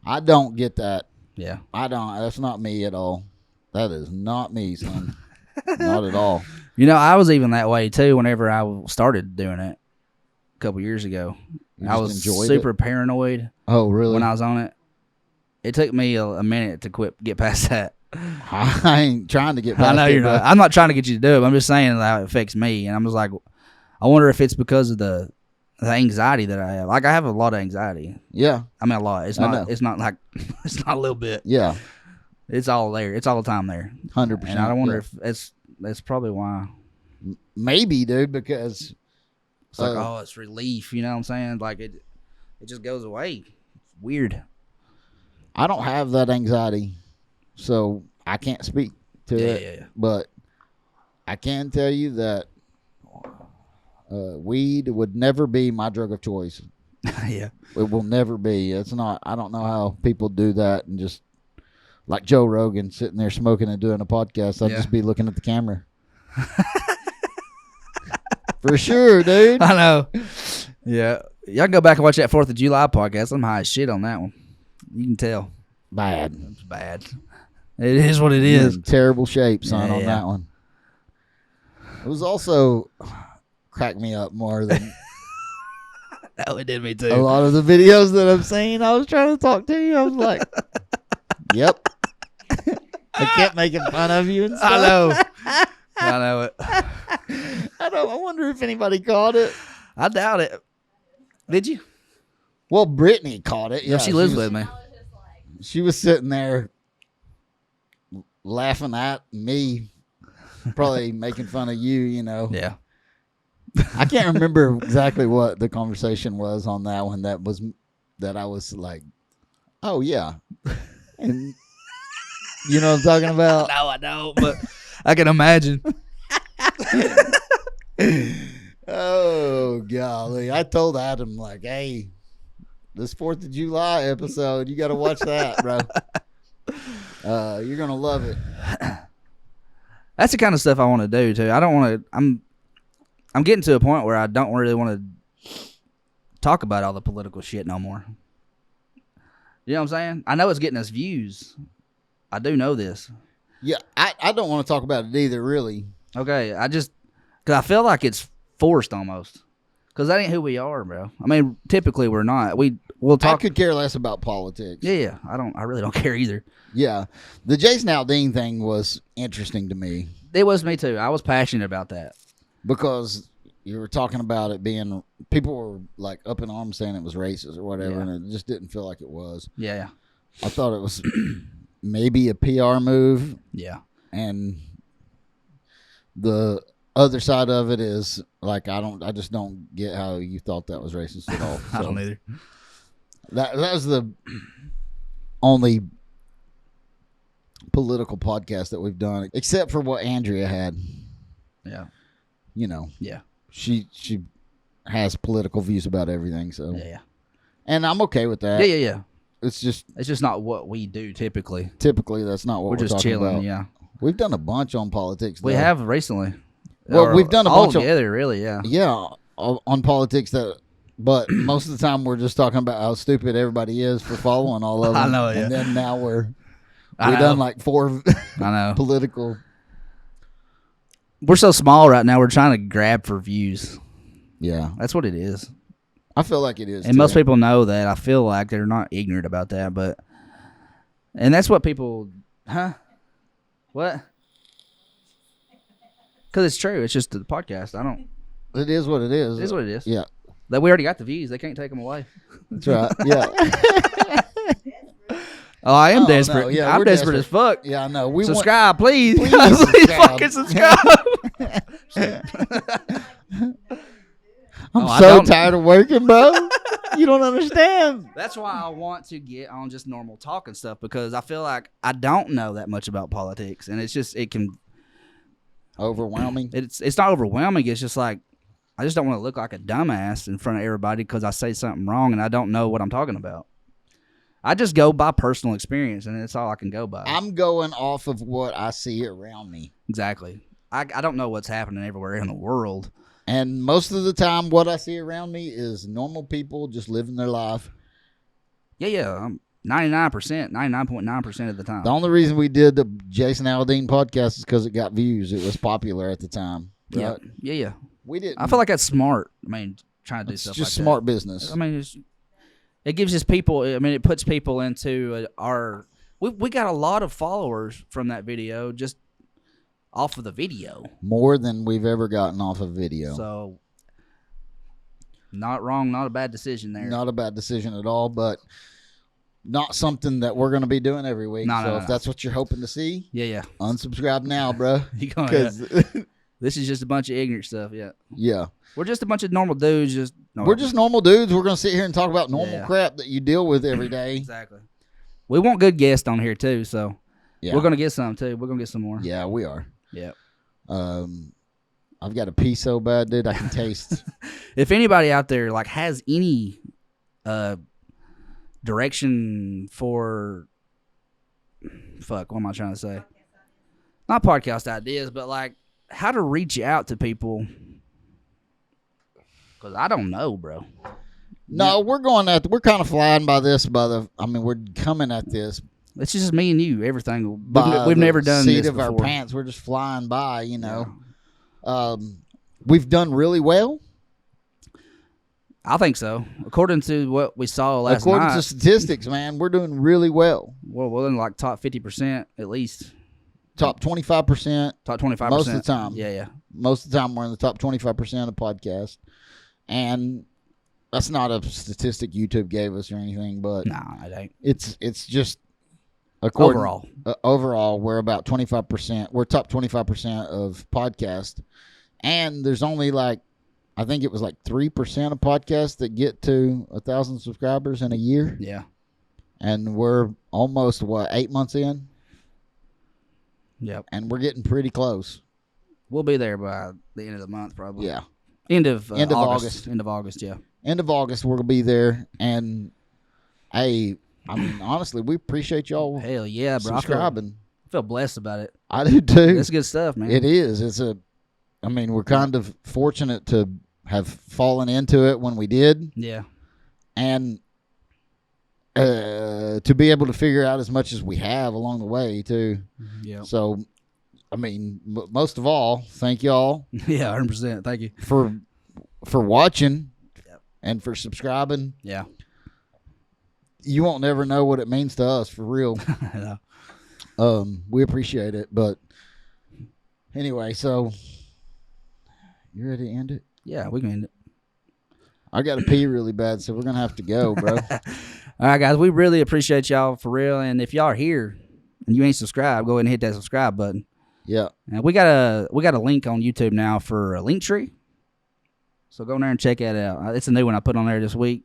I don't get that. Yeah. I don't. That's not me at all. That is not me, son. Not at all. I was even that way, too, whenever I started doing it a couple years ago. I was super paranoid. Oh, really? When I was on it. It took me a minute to get past that. I ain't trying to get past I know you're not. I'm not trying to get you to do it. I'm just saying how it affects me. And I'm just like, I wonder if it's because of the anxiety that I have. Like, I have a lot of anxiety. Yeah. I mean, a lot. It's not like, it's not a little bit. Yeah. It's all there. It's all the time there. 100%. And I wonder if that's probably why. Maybe, dude, because it's like, it's relief. You know what I'm saying? Like, it just goes away. It's weird. I don't have that anxiety, so I can't speak to it. Yeah. But I can tell you that weed would never be my drug of choice. Yeah. It will never be. It's not. I don't know how people do that and just like Joe Rogan sitting there smoking and doing a podcast. I'd just be looking at the camera. For sure, dude. I know. Yeah. Y'all can go back and watch that 4th of July podcast. I'm high as shit on that one. You can tell. Bad. It's bad. It is what it is. In terrible shape, son, on that one. It was also cracked me up more than No, it did me too. A lot of the videos that I'm seeing, I was trying to talk to you. I was like, yep. I kept making fun of you and stuff. I know. I know it. I wonder if anybody caught it. I doubt it. Did you? Well, Brittany caught it. Yeah, she lives with me. She was sitting there laughing at me, probably making fun of you, you know. Yeah. I can't remember exactly what the conversation was on that one. That I was like, oh, yeah. And you know what I'm talking about? No, I don't, but I can imagine. Oh, golly. I told Adam, like, hey, this 4th of July episode, you got to watch that, bro. You're going to love it. That's the kind of stuff I want to do, too. I don't want to, I'm getting to a point where I don't really want to talk about all the political shit no more. You know what I'm saying? I know it's getting us views. I do know this. Yeah, I don't want to talk about it either, really. Okay, because I feel like it's forced almost. Because that ain't who we are, bro. I mean, typically we're not. We'll talk. I could care less about politics. Yeah. I really don't care either. Yeah, the Jason Aldean thing was interesting to me. It was me too. I was passionate about that because you were talking about it being, people were like up in arms saying it was racist or whatever, and it just didn't feel like it was. Yeah. I thought it was maybe a PR move. Yeah. And the other side of it is like, I just don't get how you thought that was racist at all. So I don't either. That was the only political podcast that we've done, except for what Andrea had. Yeah. You know. Yeah. She has political views about everything, so. Yeah. And I'm okay with that. Yeah. It's just not what we do typically. Typically, that's not what we're just talking chilling. about. Yeah. We've done a bunch on politics, though. We have recently. Well, we've done a bunch together, really, yeah. Yeah, on politics, but most of the time we're just talking about how stupid everybody is for following all of them. I know, yeah. And then now we've done like 4 I know. political. We're so small right now, we're trying to grab for views. Yeah. That's what it is. I feel like it is. And most people know that. I feel like they're not ignorant about that, and that's what people, What? Because it's true. It's just the podcast. It is what it is. It is what it is. Yeah. We already got the views. They can't take them away. That's right. Yeah. Oh, I am desperate. No. Yeah, I'm desperate as fuck. Yeah, I know. We subscribe, please. Please fucking subscribe. I'm so tired of working, bro. You don't understand. That's why I want to get on just normal talk and stuff, because I feel like I don't know that much about politics, and it can overwhelming. It's not overwhelming. It's just like I just don't want to look like a dumbass in front of everybody because I say something wrong and I don't know what I'm talking about. I just go by personal experience, and that's all I can go by. I'm going off of what I see around me. Exactly. I don't know what's happening everywhere in the world. And most of the time, what I see around me is normal people just living their life. Yeah. 99.9% of the time. The only reason we did the Jason Aldean podcast is because it got views. It was popular at the time. Right? Yeah. We didn't. I feel like that's smart. I mean, trying to do stuff like that. It's just smart business. I mean, it gives us people. I mean, it puts people into our. We got a lot of followers from that video, just off of the video. More than we've ever gotten off of video. So, not wrong, not a bad decision there. Not a bad decision at all, but not something that we're going to be doing every week. If that's what you're hoping to see, unsubscribe now, bro. Because this is just a bunch of ignorant stuff. Yeah. We're just a bunch of normal dudes. We're just normal dudes. We're going to sit here and talk about normal crap that you deal with every day. Exactly. We want good guests on here too, so we're going to get some too. We're going to get some more. Yeah, we are. Yeah. I've got to pee so bad, dude. I can taste. If anybody out there like has any direction for what am I trying to say? Not podcast ideas, but like how to reach out to people. Because I don't know, bro. No, we're kind of flying by this. We're coming at this. It's just me and you. Everything. We've never done this before. Seat of our pants. We're just flying by, you know. We've done really well. I think so. According to what we saw last night. According to statistics, man, we're doing really well. Well, we're in like top 50% at least. Top 25%. Top 25%. Most of the time. Yeah. Most of the time we're in the top 25% of podcasts. And that's not a statistic YouTube gave us or anything, but no, it ain't. It's just overall. Overall, we're about 25%. We're top 25% of podcast. And there's only like, I think it was like 3% of podcasts that get to 1,000 subscribers in a year. Yeah. And we're almost, 8 months in? Yep. And we're getting pretty close. We'll be there by the end of the month, probably. Yeah. End of August. End of August, yeah. End of August, we're going to be there. And, hey, I mean, honestly, we appreciate y'all Hell yeah, bro. subscribing. I feel blessed about it. I do, too. It's good stuff, man. It is. We're kind of fortunate to have fallen into it when we did. Yeah. And to be able to figure out as much as we have along the way, too. Yeah. So, I mean, most of all, thank y'all. Yeah, 100%. Thank you. For watching and for subscribing. Yeah. You won't never know what it means to us, for real. Yeah. We appreciate it. But anyway, so you ready to end it? Yeah, we can end it. I got to pee really bad, so we're going to have to go, bro. All right, guys, we really appreciate y'all for real. And if y'all are here and you ain't subscribed, go ahead and hit that subscribe button. Yeah. And we got a link on YouTube now for a Linktree. So go in there and check that out. It's a new one I put on there this week.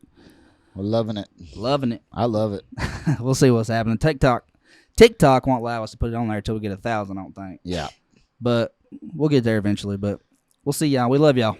We're loving it. Loving it. I love it. We'll see what's happening. TikTok won't allow us to put it on there until we get 1,000, I don't think. Yeah. But we'll get there eventually. But we'll see y'all. We love y'all.